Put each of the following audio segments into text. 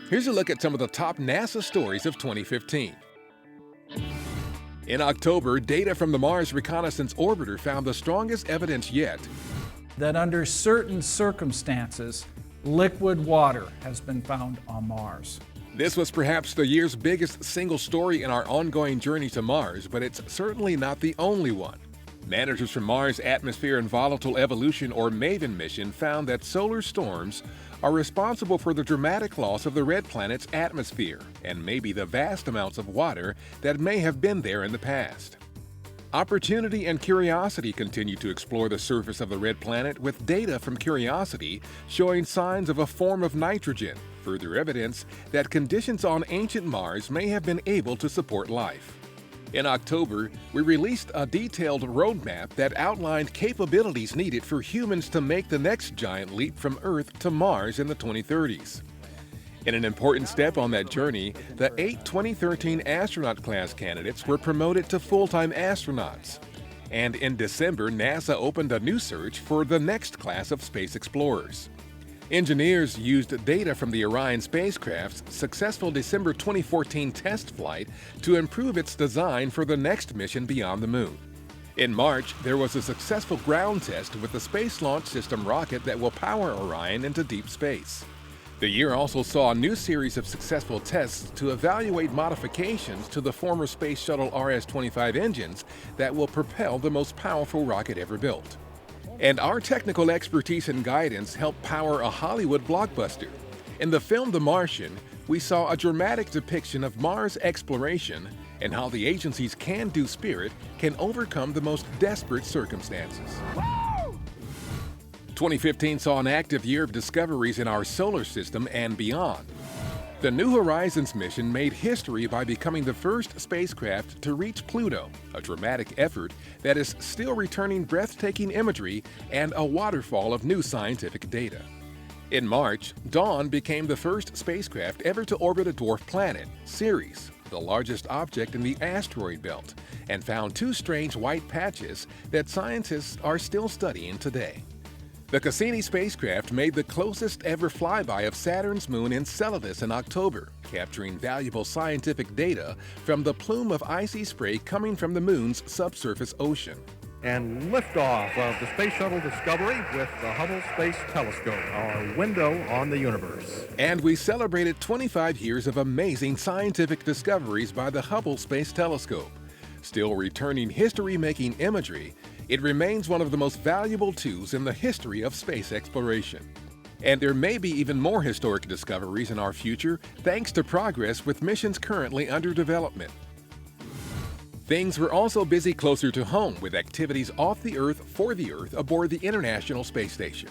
Here's a look at some of the top NASA stories of 2015. In October, data from the Mars Reconnaissance Orbiter found the strongest evidence yet that under certain circumstances, liquid water has been found on Mars. This was perhaps the year's biggest single story in our ongoing journey to Mars, but it's certainly not the only one. Managers from Mars Atmosphere and Volatile Evolution, or MAVEN mission, found that solar storms are responsible for the dramatic loss of the red planet's atmosphere and maybe the vast amounts of water that may have been there in the past. Opportunity and Curiosity continue to explore the surface of the red planet with data from Curiosity showing signs of a form of nitrogen, further evidence that conditions on ancient Mars may have been able to support life. In October, we released a detailed roadmap that outlined capabilities needed for humans to make the next giant leap from Earth to Mars in the 2030s. In an important step on that journey, the 8 2013 astronaut class candidates were promoted to full-time astronauts. And in December, NASA opened a new search for the next class of space explorers. Engineers used data from the Orion spacecraft's successful December 2014 test flight to improve its design for the next mission beyond the Moon. In March, there was a successful ground test with the Space Launch System rocket that will power Orion into deep space. The year also saw a new series of successful tests to evaluate modifications to the former Space Shuttle RS-25 engines that will propel the most powerful rocket ever built. And our technical expertise and guidance helped power a Hollywood blockbuster. In the film The Martian, we saw a dramatic depiction of Mars exploration and how the agency's can-do spirit can overcome the most desperate circumstances. 2015 saw an active year of discoveries in our solar system and beyond. The New Horizons mission made history by becoming the first spacecraft to reach Pluto, a dramatic effort that is still returning breathtaking imagery and a waterfall of new scientific data. In March, Dawn became the first spacecraft ever to orbit a dwarf planet, Ceres, the largest object in the asteroid belt, and found 2 strange white patches that scientists are still studying today. The Cassini spacecraft made the closest ever flyby of Saturn's moon Enceladus in October, capturing valuable scientific data from the plume of icy spray coming from the moon's subsurface ocean. And liftoff of the Space Shuttle Discovery with the Hubble Space Telescope, our window on the universe. And we celebrated 25 years of amazing scientific discoveries by the Hubble Space Telescope. Still returning history-making imagery, it remains one of the most valuable tools in the history of space exploration. And there may be even more historic discoveries in our future thanks to progress with missions currently under development. Things were also busy closer to home with activities off the Earth for the Earth aboard the International Space Station.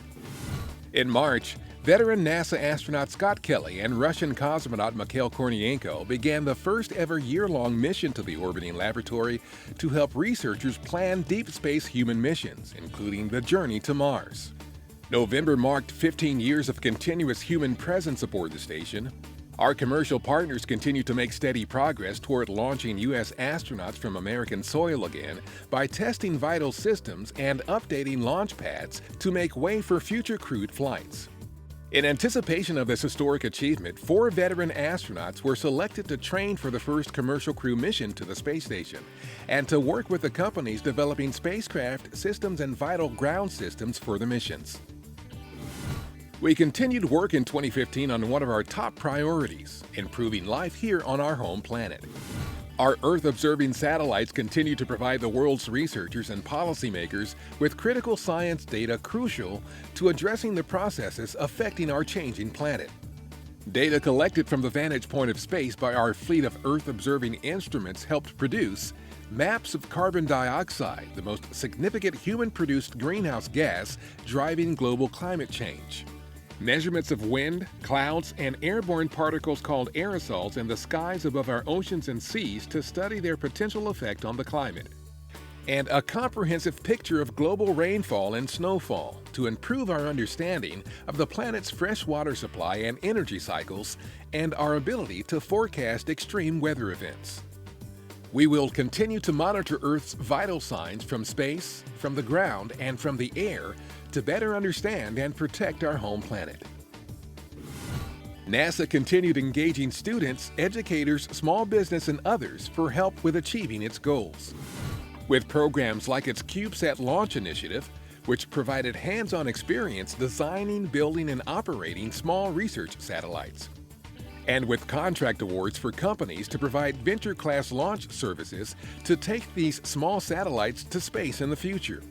In March, veteran NASA astronaut Scott Kelly and Russian cosmonaut Mikhail Kornienko began the first ever year-long mission to the orbiting laboratory to help researchers plan deep space human missions, including the journey to Mars. November marked 15 years of continuous human presence aboard the station. Our commercial partners continue to make steady progress toward launching U.S. astronauts from American soil again by testing vital systems and updating launch pads to make way for future crewed flights. In anticipation of this historic achievement, 4 veteran astronauts were selected to train for the first commercial crew mission to the space station and to work with the companies developing spacecraft systems and vital ground systems for the missions. We continued work in 2015 on one of our top priorities, improving life here on our home planet. Our Earth-observing satellites continue to provide the world's researchers and policymakers with critical science data crucial to addressing the processes affecting our changing planet. Data collected from the vantage point of space by our fleet of Earth-observing instruments helped produce maps of carbon dioxide, the most significant human-produced greenhouse gas driving global climate change. Measurements of wind, clouds, and airborne particles called aerosols in the skies above our oceans and seas to study their potential effect on the climate. And a comprehensive picture of global rainfall and snowfall to improve our understanding of the planet's fresh water supply and energy cycles and our ability to forecast extreme weather events. We will continue to monitor Earth's vital signs from space, from the ground, and from the air to better understand and protect our home planet. NASA continued engaging students, educators, small business, and others for help with achieving its goals. With programs like its CubeSat launch initiative, which provided hands-on experience designing, building, and operating small research satellites. And with contract awards for companies to provide venture-class launch services to take these small satellites to space in the future.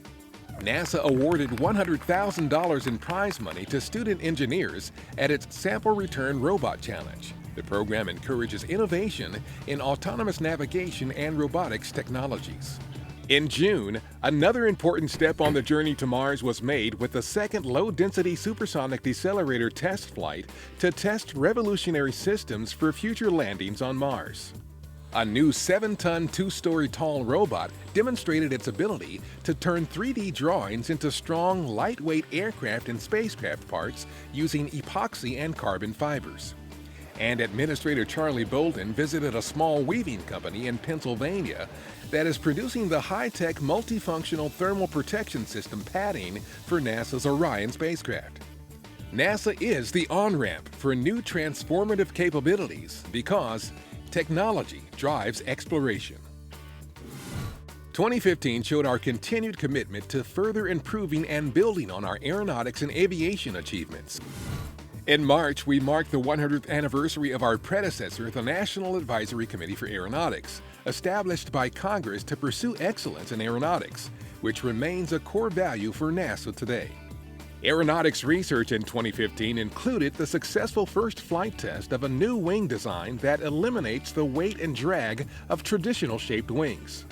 NASA awarded $100,000 in prize money to student engineers at its Sample Return Robot Challenge. The program encourages innovation in autonomous navigation and robotics technologies. In June, another important step on the journey to Mars was made with the second low-density supersonic decelerator test flight to test revolutionary systems for future landings on Mars. A new 7-ton, 2-story tall robot demonstrated its ability to turn 3D drawings into strong, lightweight aircraft and spacecraft parts using epoxy and carbon fibers. And Administrator Charlie Bolden visited a small weaving company in Pennsylvania that is producing the high-tech multifunctional thermal protection system padding for NASA's Orion spacecraft. NASA is the on-ramp for new transformative capabilities because technology drives exploration. 2015 showed our continued commitment to further improving and building on our aeronautics and aviation achievements. In March, we marked the 100th anniversary of our predecessor, the National Advisory Committee for Aeronautics, established by Congress to pursue excellence in aeronautics, which remains a core value for NASA today. Aeronautics research in 2015 included the successful first flight test of a new wing design that eliminates the weight and drag of traditional shaped wings.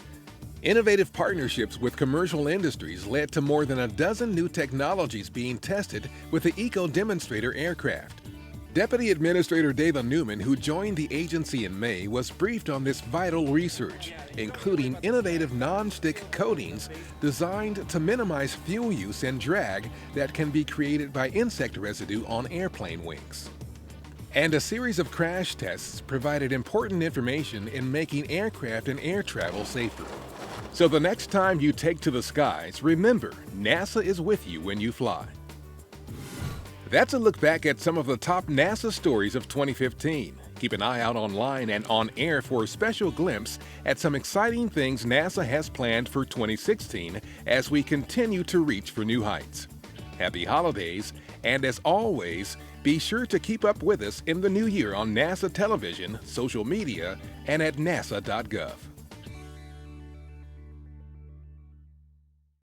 Innovative partnerships with commercial industries led to more than a dozen new technologies being tested with the Eco Demonstrator aircraft. Deputy Administrator Dava Newman, who joined the agency in May, was briefed on this vital research, including innovative non-stick coatings designed to minimize fuel use and drag that can be created by insect residue on airplane wings. And a series of crash tests provided important information in making aircraft and air travel safer. So the next time you take to the skies, remember, NASA is with you when you fly. That's a look back at some of the top NASA stories of 2015. Keep an eye out online and on air for a special glimpse at some exciting things NASA has planned for 2016 as we continue to reach for new heights. Happy holidays, and as always, be sure to keep up with us in the new year on NASA television, social media, and at nasa.gov.